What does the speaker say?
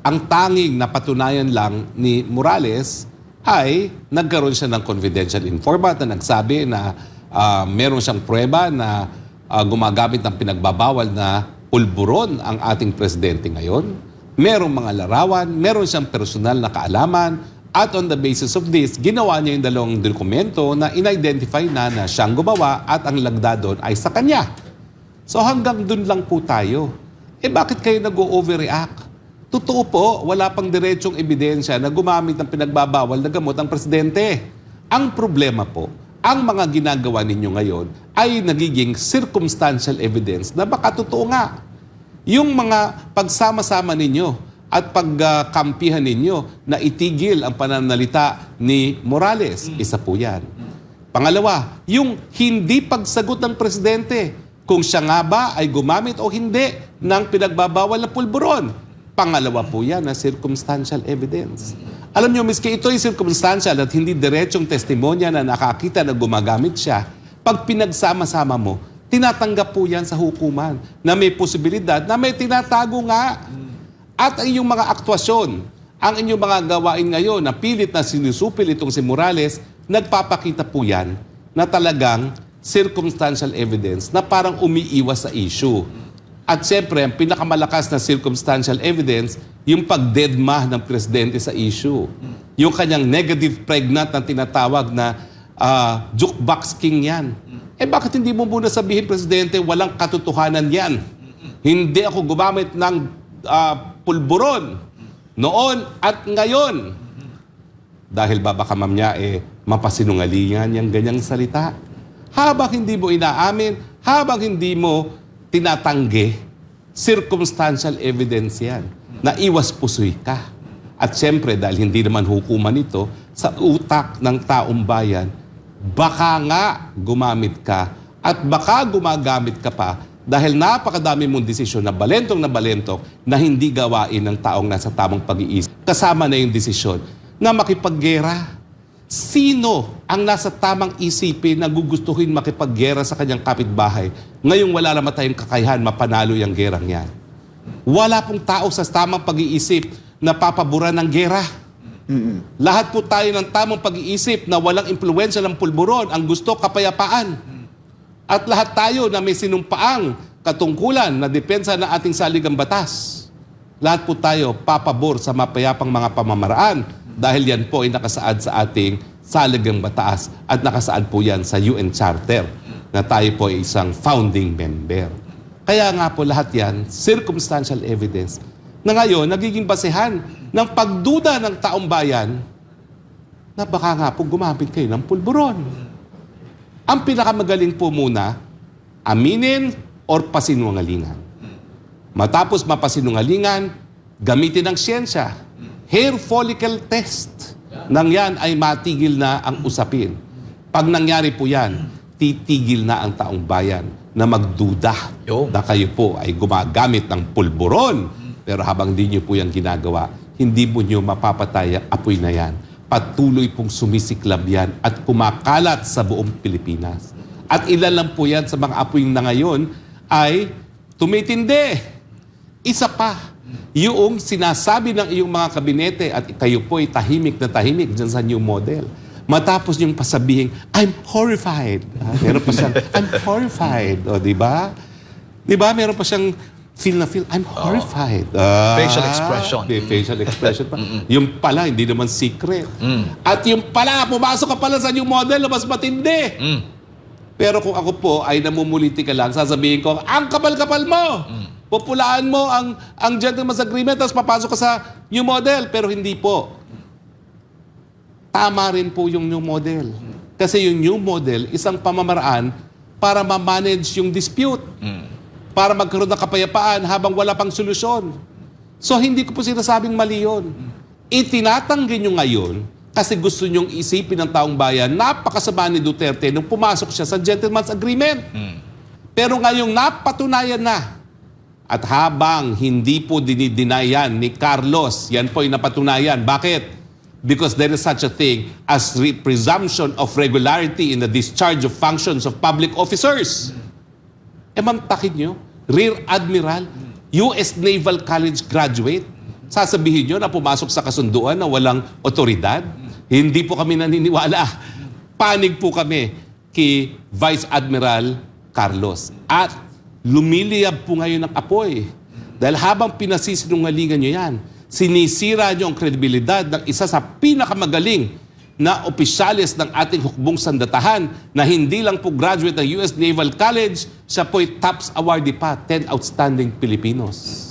ang tanging napatunayan lang ni Morales ay nagkaroon siya ng confidential informant na nagsabi na meron siyang pruweba na gumagamit ng pinagbabawal na pulburon ang ating presidente ngayon. Merong mga larawan, meron siyang personal na kaalaman, at on the basis of this, ginawa niya yung dalawang dokumento na in-identify na siyang gumawa at ang lagda doon ay sa kanya. So hanggang doon lang po tayo. Bakit kayo nag-overreact? Totoo po, wala pang diretsong ebidensya na gumamit ng pinagbabawal na gamot ang presidente. Ang problema po, ang mga ginagawa ninyo ngayon ay nagiging circumstantial evidence na baka totoo nga. Yung mga pagsama-sama ninyo at pagkampihan ninyo na itigil ang pananalita ni Morales, isa po yan. Pangalawa, yung hindi pagsagot ng presidente kung siya nga ba ay gumamit o hindi ng pinagbabawal na pulburon. Pangalawa po yan na circumstantial evidence. Alam nyo, miski ito ay circumstantial at hindi diretsong testimonya na nakakita na gumagamit siya, pag pinagsama-sama mo, tinatanggap po yan sa hukuman na may posibilidad na may tinatago nga. At ang inyong mga aktwasyon, ang inyong mga gawain ngayon na pilit na sinusupil itong si Morales, nagpapakita po yan na talagang circumstantial evidence na parang umiiwas sa issue. At siyempre, ang pinakamalakas na circumstantial evidence, yung pagdedma ng presidente sa issue. Yung kanyang negative pregnant na tinatawag na jukebox king yan. Bakit hindi mo muna sabihin, presidente, walang katotohanan yan? Hindi ako gumamit ng pulburon noon at ngayon. Dahil baka mamaya mapasinungalingan yung ganyang salita. Habang hindi mo inaamin, habang hindi mo tinatanggi, circumstantial evidence yan. Naiwas pusoy ka. At siyempre, dahil hindi naman hukuman ito, sa utak ng taong bayan, baka nga gumamit ka at baka gumagamit ka pa dahil napakadami mong desisyon na balentong na hindi gawain ng taong nasa tamang pag-iisip. Kasama na yung desisyon na makipaggera. Sino ang nasa tamang isipin na gugustuhin makipaggera sa kanyang kapitbahay? Ngayong wala naman tayong kakayahan mapanalo yung gerang yan. Wala pong tao sa tamang pag-iisip na papaboran ng gera. Lahat po tayo ng tamang pag-iisip na walang impluwensya ng pulburon, ang gusto kapayapaan. At lahat tayo na may sinumpaang katungkulan na depensa ng ating saligang batas. Lahat po tayo papabor sa mapayapang mga pamamaraan dahil yan po ay nakasaad sa ating saligang batas at nakasaad po yan sa UN Charter na tayo po ay isang founding member. Kaya nga po lahat yan, circumstantial evidence na ngayon nagiging basehan ng pagduda ng taong bayan na baka nga po gumamit kayo ng pulburon. Ang pinakamagaling po muna, aminin or pasinungalingan. Matapos mapasinungalingan, gamitin ang siyensya. Hair follicle test. Nang yan ay matigil na ang usapin. Pag nangyari po yan, titigil na ang taong bayan na magduda na kayo po ay gumagamit ng pulburon. Pero habang di nyo po yan ginagawa, hindi mo nyo mapapatay ang apoy na yan. Patuloy pong sumisiklab yan at kumakalat sa buong Pilipinas. At ilan lang po yan sa mga apoy na ngayon ay tumitindi. Isa pa, yung sinasabi ng iyong mga kabinete at kayo po ay tahimik na tahimik dyan sa new model. Matapos niyong pasabihin, I'm horrified. Meron pa siyang, I'm horrified. O, di ba? Di ba? Meron pa siyang feel, I'm horrified. Facial expression. Facial expression pa. Yung pala, hindi naman secret. At yung pala, pumasok ka pala sa new model na mas matindi. Pero kung ako po ay namumuliti ka lang, sasabihin ko, ang kapal-kapal mo! Pupulaan mo ang gentleman's agreement, tapos papasok ka sa new model. Pero hindi po. Tama rin po yung new model. Kasi yung new model, isang pamamaraan para ma-manage yung dispute. Para magkaroon ng kapayapaan habang wala pang solusyon. So, hindi ko po sinasabing mali yun. Itinatanggi nyo ngayon kasi gusto nyong isipin ng taong bayan, napakasama ni Duterte nung pumasok siya sa gentleman's agreement. Pero ngayong napatunayan na, at habang hindi po dinidinayan ni Carlos, yan po ay napatunayan. Bakit? Because there is such a thing as presumption of regularity in the discharge of functions of public officers. Mantakin nyo, Rear Admiral, US Naval College graduate, sasabihin nyo na pumasok sa kasunduan na walang otoridad? Hindi po kami naniniwala. Panig po kami kay Vice Admiral Carlos. At lumiliyab po ngayon ang apoy. Dahil habang pinasisinungalingan nyo yan, sinisira nyo ang kredibilidad ng isa sa pinakamagaling na opisyalis ng ating hukbong sandatahan na hindi lang po graduate ng US Naval College, siya po'y TOPS awardee pa, 10 Outstanding Filipinos.